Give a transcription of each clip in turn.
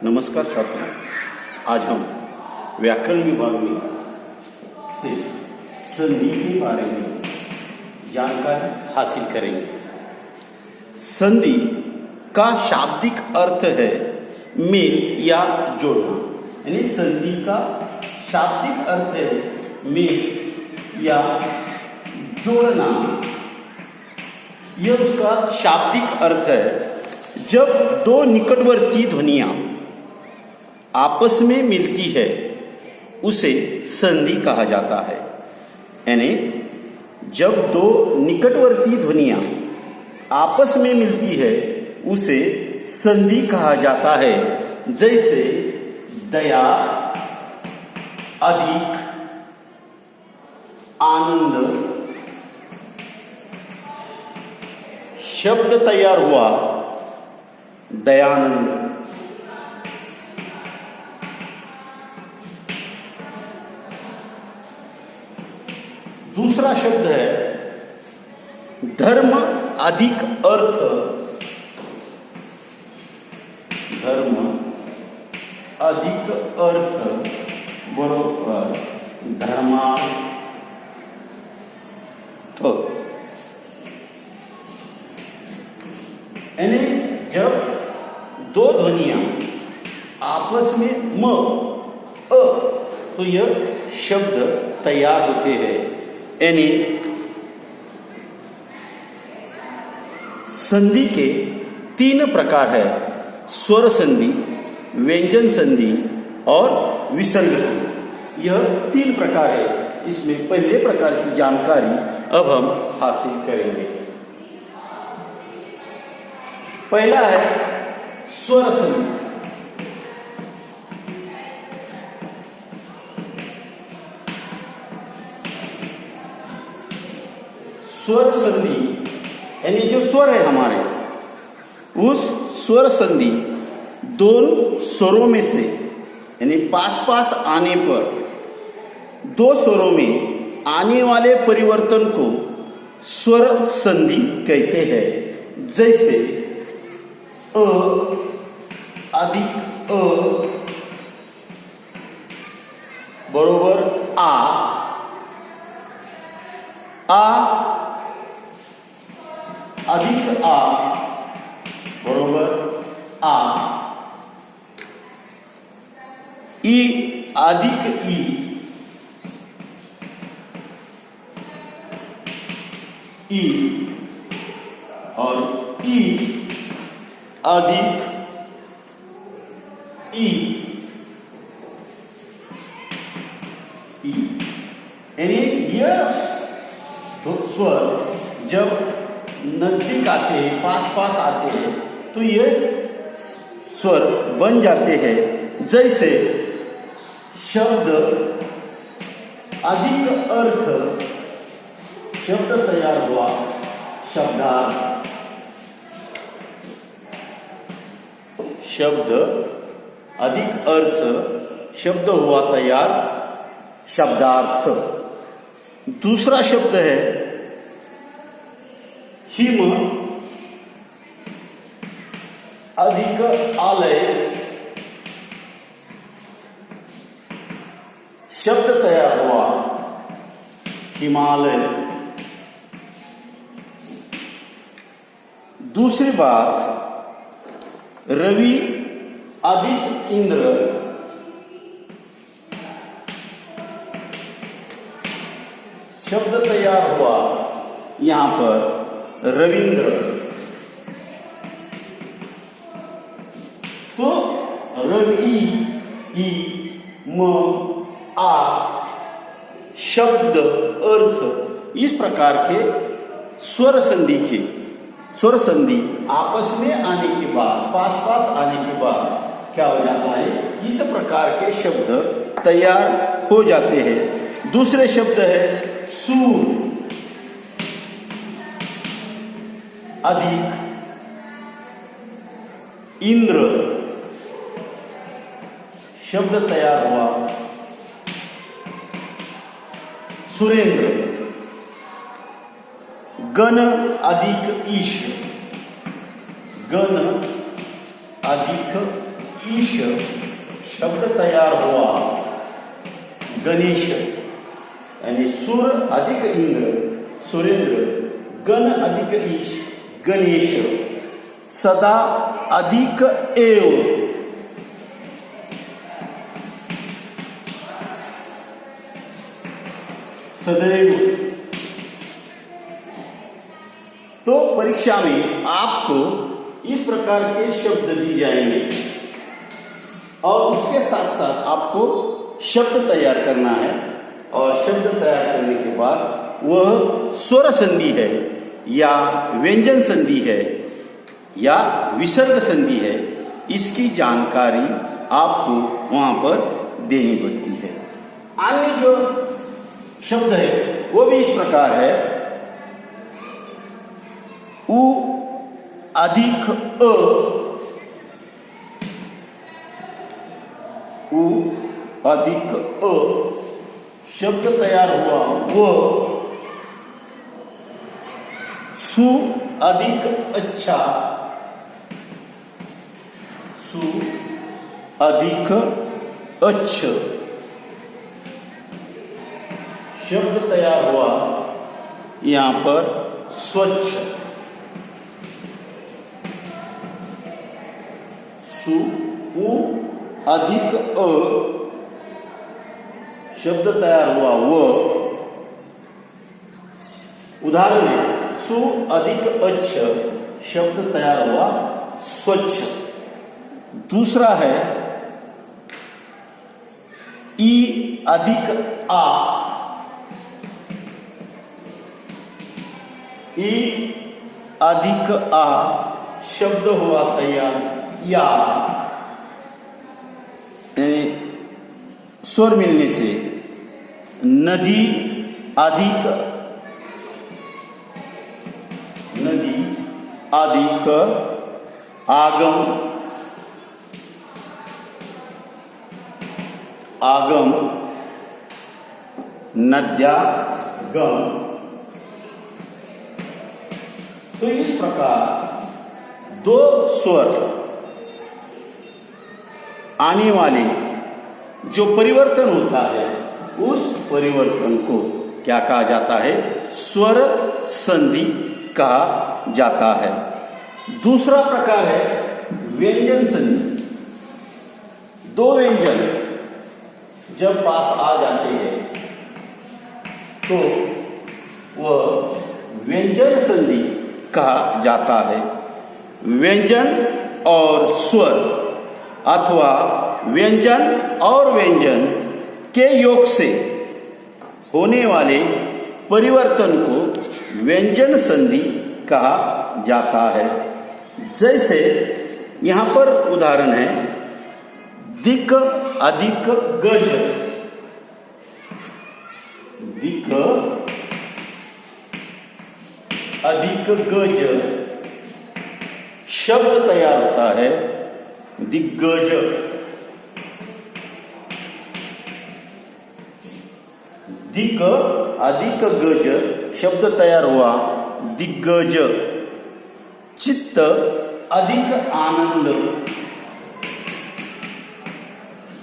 नमस्कार छात्रों, आज हम व्याकरण विभाग में से संधि के बारे में जानकारी हासिल करेंगे। संधि का शाब्दिक अर्थ है मेल या जोड़ना, यानी संधि का शाब्दिक अर्थ है मेल या जोड़ना। यह उसका शाब्दिक अर्थ है। जब दो निकटवर्ती ध्वनियां आपस में मिलती है उसे संधि कहा जाता है। यानी जब दो निकटवर्ती ध्वनियां आपस में मिलती है उसे संधि कहा जाता है। जैसे दया, अधिक, आनंद। शब्द तैयार हुआ दयानंद। दूसरा शब्द है धर्म अधिक अर्थ। धर्म अधिक अर्थ बरोबर धर्मार्थ। यानी जब दो ध्वनियां आपस में म अ तो यह शब्द तैयार होते हैं। यानी संधि के तीन प्रकार है: स्वर संधि, व्यंजन संधि और विसर्ग संधि। यह तीन प्रकार है। इसमें पहले प्रकार की जानकारी अब हम हासिल करेंगे। पहला है स्वर संधि। स्वर संधि यानी जो स्वर है हमारे, उस स्वर संधि दोनों स्वरों में से यानी पास पास आने पर दो स्वरों में आने वाले परिवर्तन को स्वर संधि कहते हैं। जैसे अ अधिक अ बरोबर आ अधिक आ बरोबर आ, ई अधिक ई, ई और ई अधिक ई, ई। यानी यह स्वर जब नजदीक आते हैं, पास पास आते हैं, तो ये स्वर बन जाते हैं। जैसे शब्द अधिक अर्थ, शब्द तैयार हुआ शब्दार्थ। शब्द अधिक अर्थ, शब्द हुआ तैयार शब्दार्थ। दूसरा शब्द है हिम अधिक आलय, शब्द तैयार हुआ हिमालय। दूसरी बात रवि अधिक इंद्र, शब्द तैयार हुआ यहां पर रविंद्र। तो रवि ई म आ शब्द अर्थ, इस प्रकार के स्वर संधि आपस में आने के बाद, पास पास आने के बाद क्या हो जाता है, इस प्रकार के शब्द तैयार हो जाते हैं। दूसरे शब्द है सूर अधिक इंद्र, शब्द तैयार हुआ सुरेंद्र। गण अधिक ईश, गण अधिक ईश शब्द तैयार हुआ गणेश, यानी सूर अधिक इंद्र सुरेंद्र, गण अधिक ईश गणेश, सदा अधिक एव सदैव। तो परीक्षा में आपको इस प्रकार के शब्द दिए जाएंगे और उसके साथ साथ आपको शब्द तैयार करना है, और शब्द तैयार करने के बाद वह स्वर संधि है या व्यंजन संधि है या विसर्ग संधि है, इसकी जानकारी आपको वहां पर देनी पड़ती है। अन्य जो शब्द है वो भी इस प्रकार है, उ अधिक अ, उ अधिक अ शब्द तैयार हुआ वो, सु अधिक अच्छा, सु अधिक अच्छ शब्द तैयार हुआ यहां पर स्वच्छ, सु उ अधिक अ शब्द तैयार हुआ वो, उदाहरण है सु अधिक अच्छ शब्द तैयार हुआ स्वच्छ। दूसरा है ई अधिक आ, ई अधिक आ शब्द हुआ तैयार या, यानी स्वर मिलने से नदी अधिक, नदी अधिक आगम, आगम नद्यागम। तो इस प्रकार दो स्वर आने वाले जो परिवर्तन होता है उस परिवर्तन को क्या कहा जाता है? स्वर संधि कहा जाता है। दूसरा प्रकार है व्यंजन संधि। दो व्यंजन जब पास आ जाते हैं तो वह व्यंजन संधि कहा जाता है। व्यंजन और स्वर अथवा व्यंजन और व्यंजन के योग से होने वाले परिवर्तन को व्यंजन संधि कहा जाता है। जैसे यहां पर उदाहरण है दिक अधिक गज, दिक अधिक गज शब्द तैयार होता है दिग्गज। दिक अधिक गज शब्द तैयार हुआ दिग्गज। चित्त अधिक आनंद,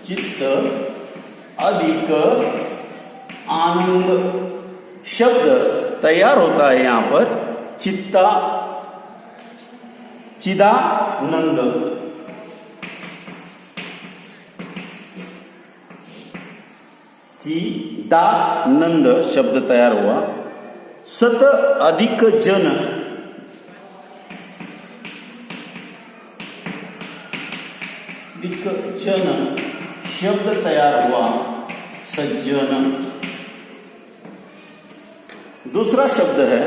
चित्त अधिक आनंद शब्द तैयार होता है यहां पर चित्ता चिदानंद। चिदानंद शब्द तैयार हुआ। सत अधिक जन, अधिक जन शब्द तैयार हुआ सज्जन। दूसरा शब्द है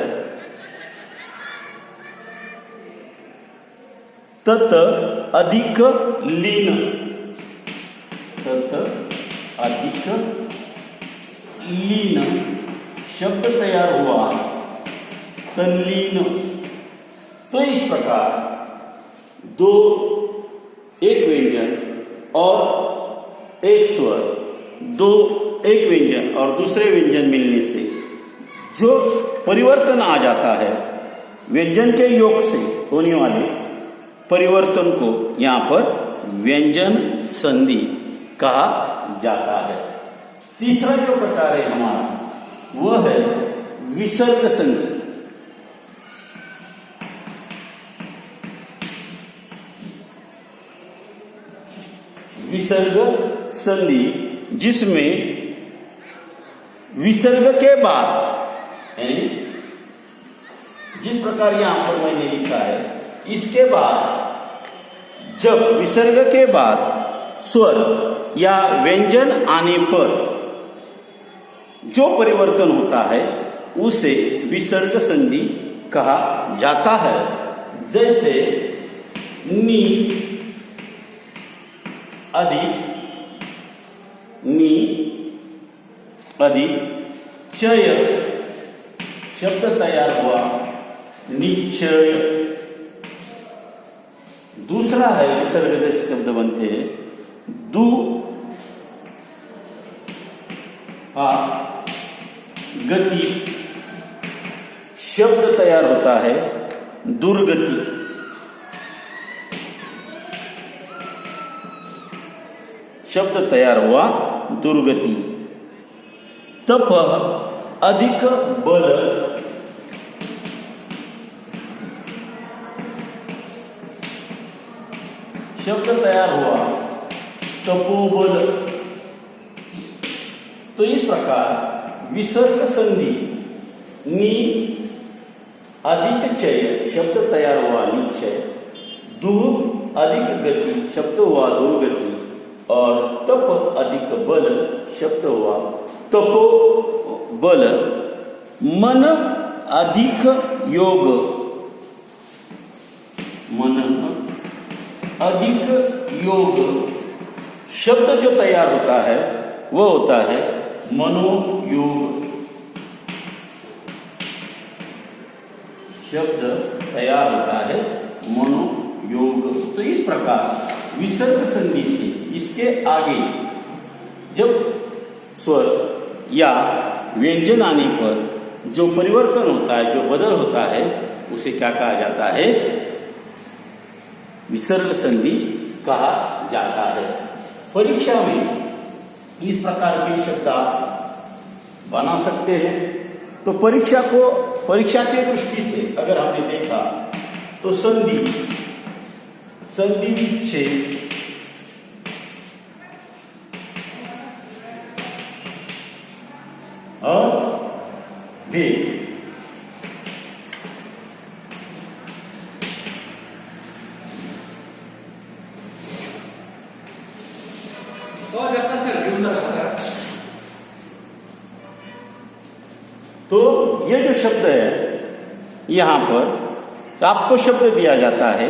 तत अधिक लीन, तत अधिक लीन शब्द तैयार हुआ तल्लीन। तो इस प्रकार दो, एक व्यंजन और एक स्वर, दो एक व्यंजन और दूसरे व्यंजन मिलने से जो परिवर्तन आ जाता है व्यंजन के योग से होने वाले परिवर्तन को यहां पर व्यंजन संधि कहा जाता है। तीसरा जो प्रकार है हमारा वह है विसर्ग संधि। विसर्ग संधि जिसमें विसर्ग के बाद यानी जिस प्रकार यहां पर मैंने लिखा है, इसके बाद जब विसर्ग के बाद स्वर या व्यंजन आने पर जो परिवर्तन होता है उसे विसर्ग संधि कहा जाता है। जैसे नी अधिक चय शब्द तैयार हुआ निश्चय। दूसरा है विसर्ग जैसे शब्द बनते हैं दु गति शब्द तैयार होता है दुर्गति। शब्द तैयार हुआ दुर्गति। तप अधिक बल शब्द तैयार हुआ तपोबल। तो इस प्रकार विसर्ग संधि नी अधिक चय शब्द तैयार हुआ निश्चय, दूर अधिक गति शब्द हुआ दुर्गति और तप अधिक बल शब्द हुआ तपो बल। मन अधिक योग मन अधिक योग शब्द जो तैयार होता है वह होता है मनोयोग। शब्द तैयार होता है मनोयोग। तो इस प्रकार विसर्ग संधि से इसके आगे जब स्वर या व्यंजन आने पर जो परिवर्तन होता है, जो बदल होता है, उसे क्या कहा जाता है? विसर्ग संधि कहा जाता है। परीक्षा में इस प्रकार के शब्द आप बना सकते हैं। तो परीक्षा के दृष्टि से अगर हमने देखा तो संधि विच्छेद और भेद। तो ये जो शब्द है यहां पर आपको शब्द दिया जाता है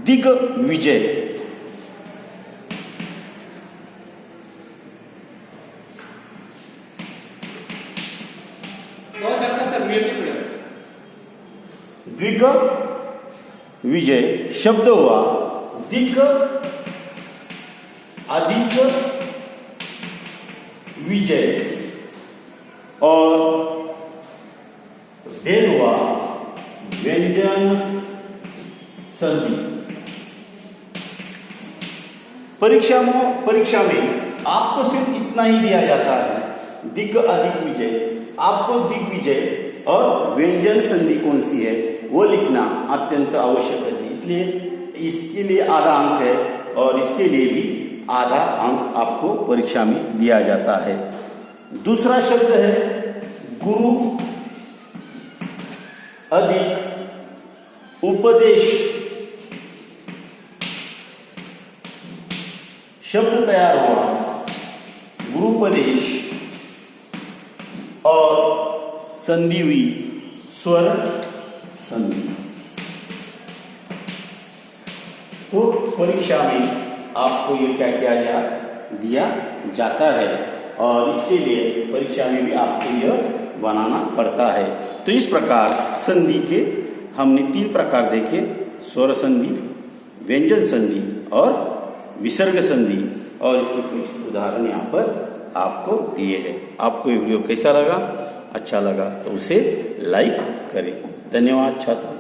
दिग्विजय। दिग्विजय शब्द हुआ दिग अधिक विजय और भेद हुआ व्यंजन संधि। परीक्षा में आपको सिर्फ इतना ही दिया जाता है दिग अधिक विजय। आपको दिग्विजय और व्यंजन संधि कौन सी है वो लिखना अत्यंत आवश्यक है। इसलिए इसके लिए आधा अंक है और इसके लिए भी आधा अंक आपको परीक्षा में दिया जाता है। दूसरा शब्द है गुरु अधिक उपदेश। शब्द तैयार हुआ गुरुपदेश और संधि हुई स्वर संधि। तो परीक्षा में आपको ये क्या किया दिया जाता है और इसके लिए परीक्षा में भी आपको यह बनाना पड़ता है। तो इस प्रकार संधि के हमने 3 प्रकार देखे, स्वर संधि, व्यंजन संधि और विसर्ग संधि, और इसके कुछ उदाहरण यहाँ पर आपको दिए हैं। आपको ये वीडियो कैसा लगा? अच्छा लगा तो उसे लाइक करें। धन्यवाद छात्र।